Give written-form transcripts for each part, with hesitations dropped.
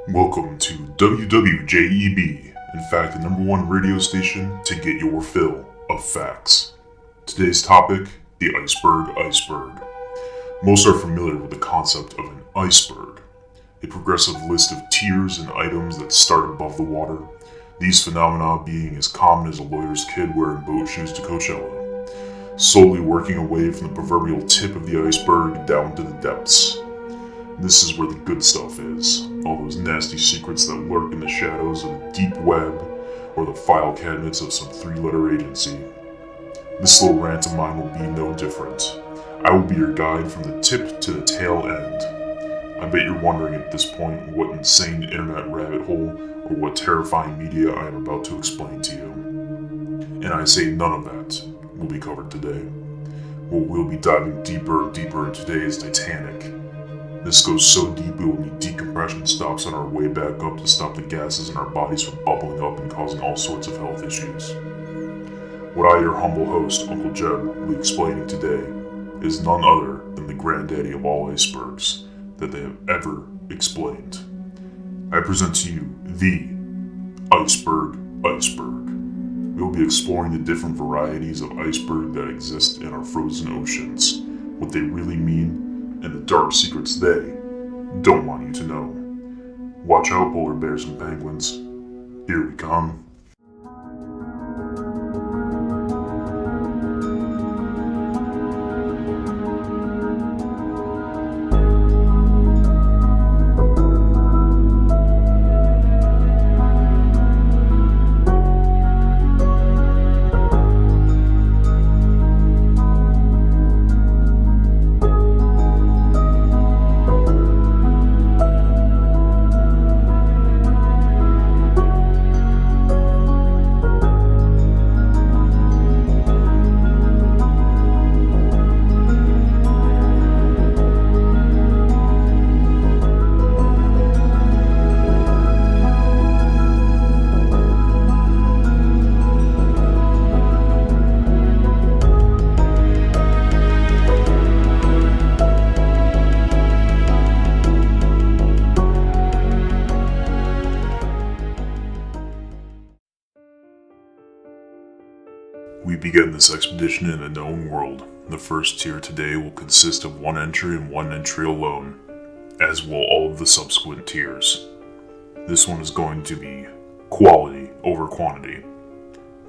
Welcome to WWJEB, in fact the #1 radio station to get your fill of facts. Today's topic, the Iceberg. Most are familiar with the concept of an iceberg, a progressive list of tiers and items that start above the water, these phenomena being as common as a lawyer's kid wearing boat shoes to Coachella, slowly working away from the proverbial tip of the iceberg down to the depths. This is where the good stuff is, all those nasty secrets that lurk in the shadows of the deep web or the file cabinets of some three-letter agency. This little rant of mine will be no different. I will be your guide from the tip to the tail end. I bet you're wondering at this point what insane internet rabbit hole or what terrifying media I am about to explain to you. And I say none of that will be covered today. What we'll be diving deeper and deeper into today is Titanic. This goes so deep we will need decompression stops on our way back up to stop the gases in our bodies from bubbling up and causing all sorts of health issues. What I, your humble host, Uncle Jeb, will be explaining today is none other than the granddaddy of all icebergs that they have ever explained. I present to you the Iceberg. We will be exploring the different varieties of iceberg that exist in our frozen oceans, what they really mean, and the dark secrets they don't want you to know. Watch out, polar bears and penguins. Here we come. We begin this expedition in a known world. The first tier today will consist of one entry and one entry alone, as will all of the subsequent tiers. This one is going to be quality over quantity,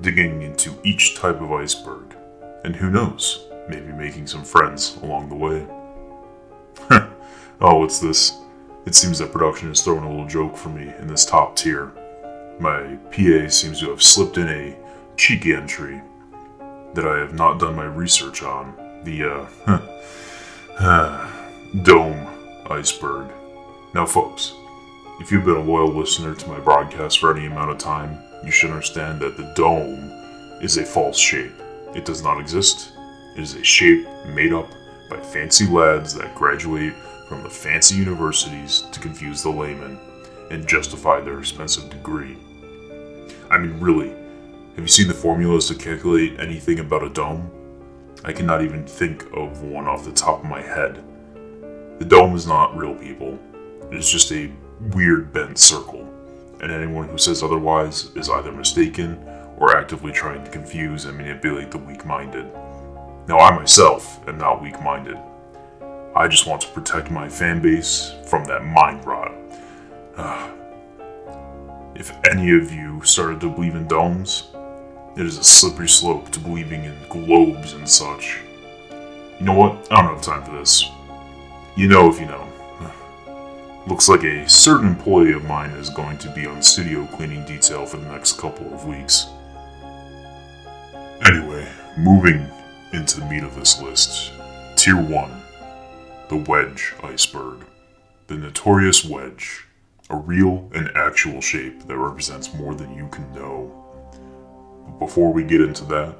digging into each type of iceberg, and who knows, maybe making some friends along the way. Oh, what's this? It seems that production is throwing a little joke for me in this top tier. My PA seems to have slipped in a cheeky entry that I have not done my research on, the Dome Iceberg. Now folks, if you've been a loyal listener to my broadcast for any amount of time, you should understand that the dome is a false shape. It does not exist. It is a shape made up by fancy lads that graduate from the fancy universities to confuse the layman and justify their expensive degree. I mean, really, have you seen the formulas to calculate anything about a dome? I cannot even think of one off the top of my head. The dome is not real, people. It is just a weird bent circle, and anyone who says otherwise is either mistaken or actively trying to confuse and manipulate the weak-minded. Now, I myself am not weak-minded. I just want to protect my fan base from that mind rot. If any of you started to believe in domes, it is a slippery slope to believing in globes and such. You know what? I don't have time for this. You know if you know. Looks like a certain employee of mine is going to be on studio cleaning detail for the next couple of weeks. Anyway, moving into the meat of this list. Tier 1. The Wedge Iceberg. The notorious wedge. A real and actual shape that represents more than you can know. But before we get into that,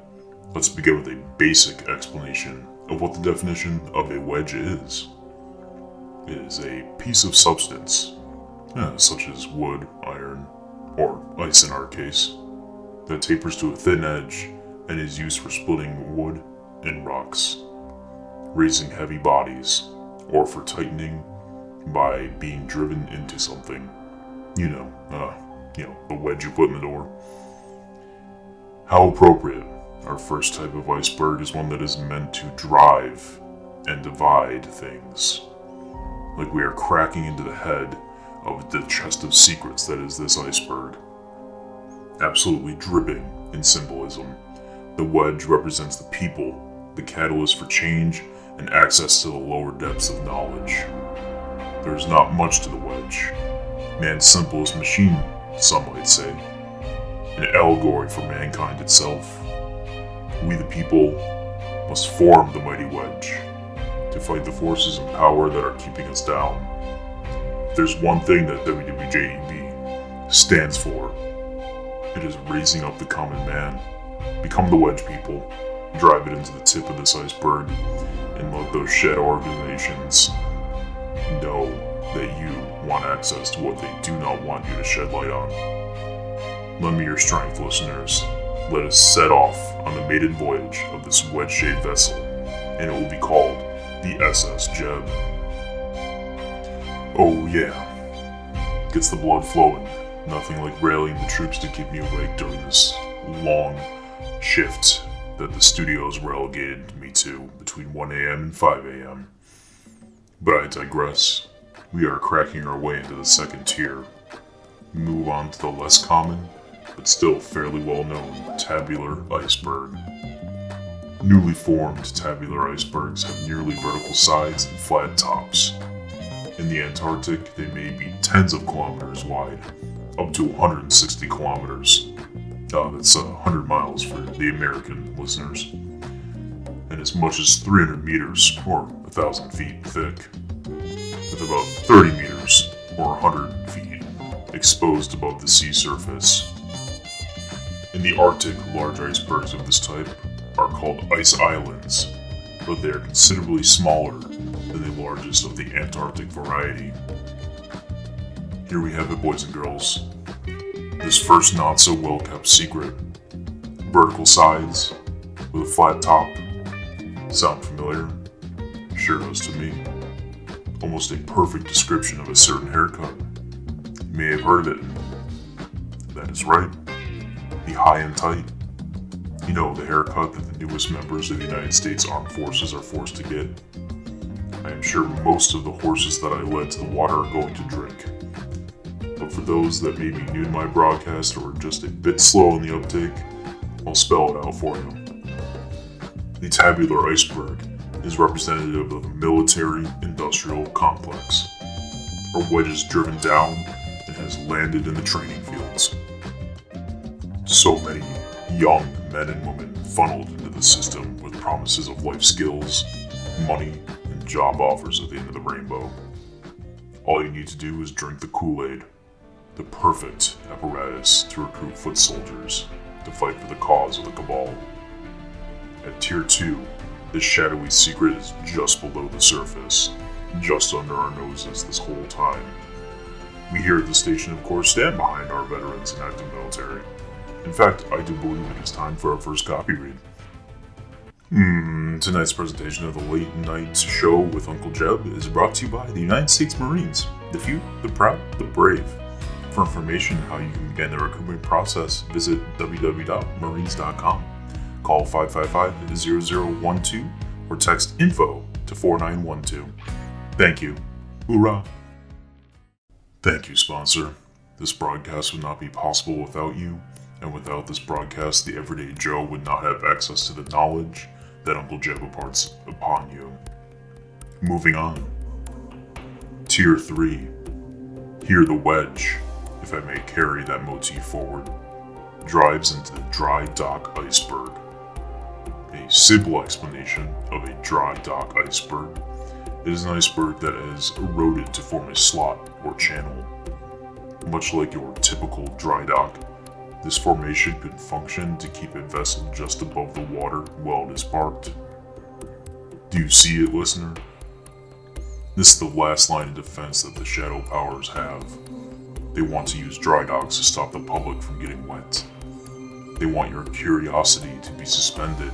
let's begin with a basic explanation of what the definition of a wedge is. It is a piece of substance, such as wood, iron, or ice in our case, that tapers to a thin edge and is used for splitting wood and rocks, raising heavy bodies, or for tightening by being driven into something. The wedge you put in the door. How appropriate. Our first type of iceberg is one that is meant to drive and divide things. Like we are cracking into the head of the chest of secrets that is this iceberg. Absolutely dripping in symbolism. The wedge represents the people, the catalyst for change, and access to the lower depths of knowledge. There is not much to the wedge. Man's simplest machine, some might say. An allegory for mankind itself. We the people must form the mighty wedge to fight the forces and power that are keeping us down. If there's one thing that WWJEB stands for, it is raising up the common man. Become the wedge people, drive it into the tip of this iceberg, and let those shadow organizations know that you want access to what they do not want you to shed light on. Lend me your strength, listeners. Let us set off on the maiden voyage of this wedge-shaped vessel, and it will be called the SS Jeb. Oh yeah, gets the blood flowing. Nothing like rallying the troops to keep me awake during this long shift that the studios relegated me to between 1 a.m. and 5 a.m. But I digress. We are cracking our way into the second tier. We move on to the less common, but still fairly well-known Tabular Iceberg. Newly formed tabular icebergs have nearly vertical sides and flat tops. In the Antarctic, they may be tens of kilometers wide, up to 160 kilometers. That's 100 miles for the American listeners. And as much as 300 meters, or 1,000 feet thick, with about 30 meters, or 100 feet, exposed above the sea surface. In the Arctic, large icebergs of this type are called ice islands, but they are considerably smaller than the largest of the Antarctic variety. Here we have it, boys and girls. This first not so well kept secret. Vertical sides with a flat top. Sound familiar? Sure does to me. Almost a perfect description of a certain haircut. You may have heard of it. That is right. The high and tight. You know, the haircut that the newest members of the United States Armed Forces are forced to get. I am sure most of the horses that I led to the water are going to drink. But for those that may be new to my broadcast or just a bit slow in the uptake, I'll spell it out for you. The Tabular Iceberg is representative of a military-industrial complex. Our wedge is driven down and has landed in the training fields. So many young men and women funneled into the system with promises of life skills, money, and job offers at the end of the rainbow. All you need to do is drink the Kool-Aid, the perfect apparatus to recruit foot soldiers to fight for the cause of the Cabal. At Tier 2, this shadowy secret is just below the surface, just under our noses this whole time. We here at the station, of course, stand behind our veterans and active military. In fact, I do believe it is time for our first copy read. Tonight's presentation of the Late Night Show with Uncle Jeb is brought to you by the United States Marines, the few, the proud, the brave. For information on how you can begin the recruitment process, visit www.marines.com. Call 555-0012 or text info to 4912. Thank you. Hoorah! Thank you, sponsor. This broadcast would not be possible without you, and without this broadcast, the everyday Joe would not have access to the knowledge that Uncle Jeb imparts upon you. Moving on. Tier 3. Here the wedge, if I may carry that motif forward, drives into the dry dock iceberg. A simple explanation of a dry dock iceberg. It is an iceberg that has eroded to form a slot or channel. Much like your typical dry dock, this formation could function to keep a vessel just above the water while it is parked. Do you see it, listener? This is the last line of defense that the Shadow Powers have. They want to use dry docks to stop the public from getting wet. They want your curiosity to be suspended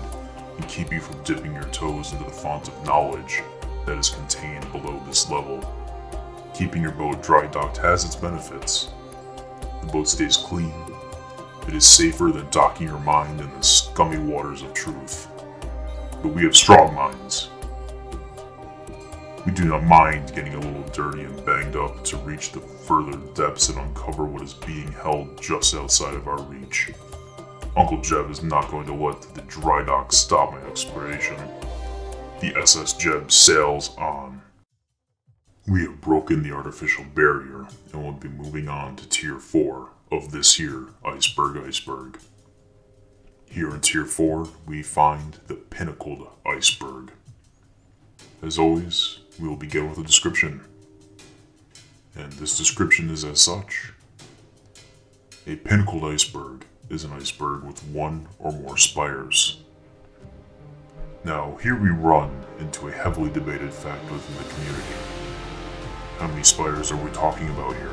and keep you from dipping your toes into the font of knowledge that is contained below this level. Keeping your boat dry docked has its benefits. the boat stays clean. It is safer than docking your mind in the scummy waters of truth. But we have strong minds. We do not mind getting a little dirty and banged up to reach the further depths and uncover what is being held just outside of our reach. Uncle Jeb is not going to let the dry dock stop my exploration. The SS Jeb sails on. We have broken the artificial barrier and will be moving on to Tier 4 of this here Iceberg. Here in Tier 4, we find the Pinnacled Iceberg. As always, we will begin with a description. And this description is as such. A pinnacled iceberg is an iceberg with one or more spires. Now, here we run into a heavily debated fact within the community. How many spires are we talking about here?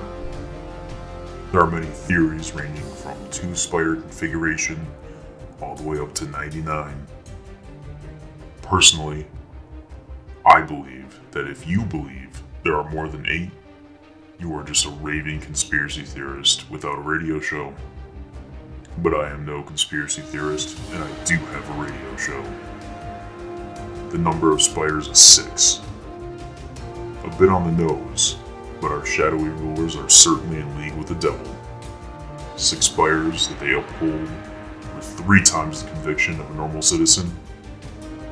There are many theories ranging from 2-spire configuration all the way up to 99. Personally, I believe that if you believe there are more than 8, you are just a raving conspiracy theorist without a radio show. But I am no conspiracy theorist, and I do have a radio show. The number of spires is 6. A bit on the nose, but our shadowy rulers are certainly in league with the devil. 6 spires that they uphold with 3 times the conviction of a normal citizen.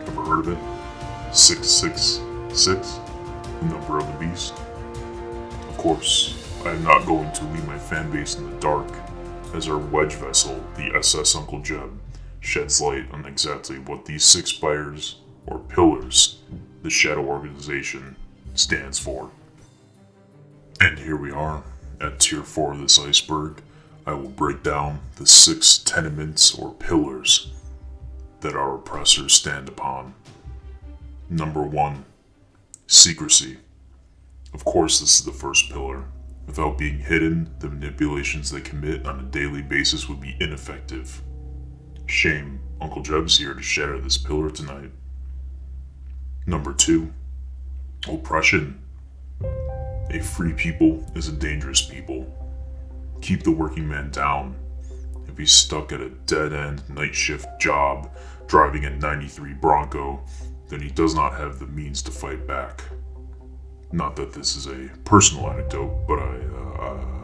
Ever heard of it? 666, the number of the beast. Of course, I am not going to leave my fanbase in the dark, as our wedge vessel, the SS Uncle Jeb, sheds light on exactly what these 6 spires, or pillars, the Shadow Organization, stands for. And here we are, at Tier 4 of this iceberg. I will break down the 6 tenements or pillars that our oppressors stand upon. Number 1, secrecy. Of course, this is the first pillar. Without being hidden, the manipulations they commit on a daily basis would be ineffective. Shame, Uncle Jeb's here to shatter this pillar tonight. Number 2, oppression. A free people is a dangerous people. Keep the working man down. If he's stuck at a dead-end night shift job, driving a 93 Bronco, then he does not have the means to fight back. Not that this is a personal anecdote, but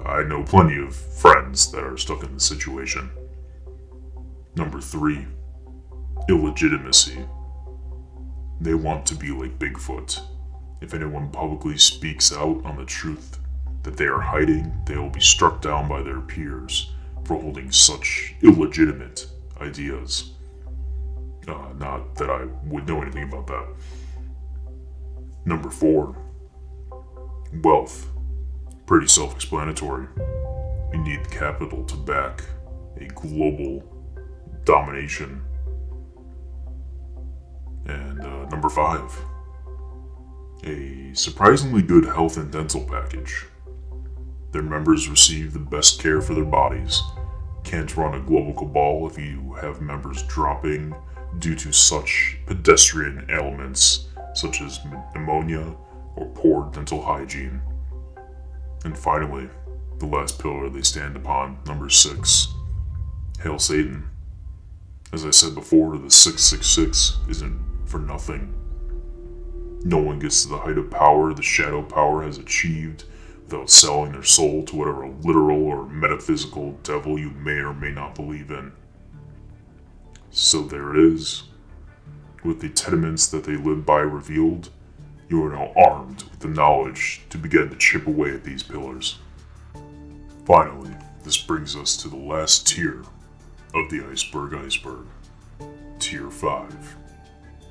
I know plenty of friends that are stuck in this situation. Number 3, illegitimacy. They want to be like Bigfoot. If anyone publicly speaks out on the truth that they are hiding, they will be struck down by their peers for holding such illegitimate ideas. Not that I would know anything about that. Number 4, wealth. Pretty self-explanatory. You need the capital to back a global domination. And number 5, a surprisingly good health and dental package. Their members receive the best care for their bodies. Can't run a global cabal if you have members dropping due to such pedestrian ailments such as pneumonia or poor dental hygiene. And finally, the last pillar they stand upon, number 6, Hail Satan. As I said before, the 666 isn't for nothing. No one gets to the height of power the shadow power has achieved without selling their soul to whatever literal or metaphysical devil you may or may not believe in. So there it is. With the tenements that they live by revealed, you are now armed with the knowledge to begin to chip away at these pillars. Finally, this brings us to the last tier of the Iceberg. Tier 5,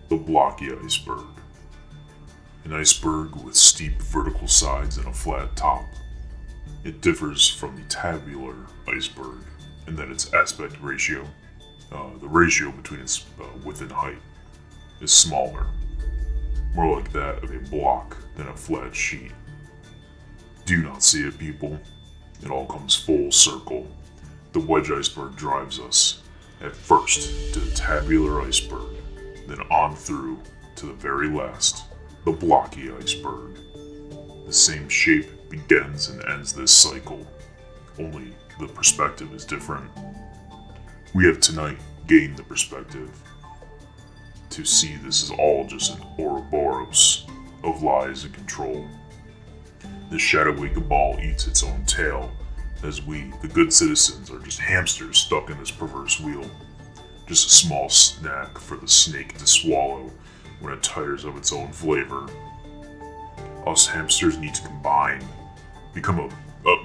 the Blocky Iceberg. An iceberg with steep vertical sides and a flat top. It differs from the Tabular Iceberg in that its aspect ratio, the ratio between its width and height, is smaller. More like that of a block than a flat sheet. Do not see it, people. It all comes full circle. The Wedge Iceberg drives us, at first to the Tabular Iceberg, then on through to the very last, the Blocky Iceberg. The same shape begins and ends this cycle. only the perspective is different. We have tonight gained the perspective to see this is all just an Ouroboros of lies and control. The shadowy cabal eats its own tail, as we, the good citizens, are just hamsters stuck in this perverse wheel. Just a small snack for the snake to swallow when it tires of its own flavor. Us hamsters need to combine, become a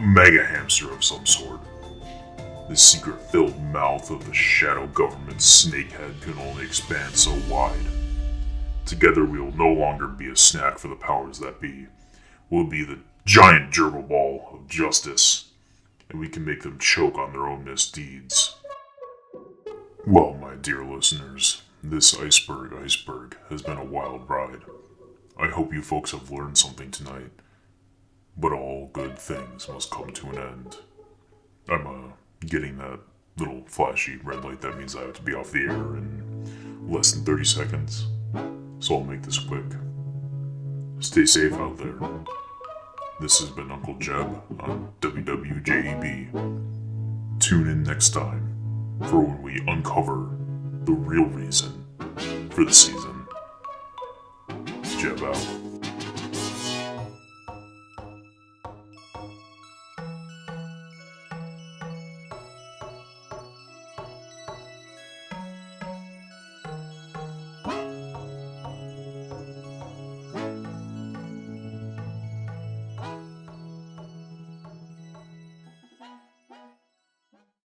mega hamster of some sort. The secret-filled mouth of the shadow government snakehead can only expand so wide. Together we will no longer be a snack for the powers that be. We'll be the giant gerbil ball of justice, and we can make them choke on their own misdeeds. Well, my dear listeners, this Iceberg has been a wild ride. I hope you folks have learned something tonight, but all good things must come to an end. I'm getting that little flashy red light that means I have to be off the air in less than 30 seconds, so I'll make this quick. Stay safe out there. This has been Uncle Jeb on WWJEB. Tune in next time for when we uncover the real reason for the season. Jeb out.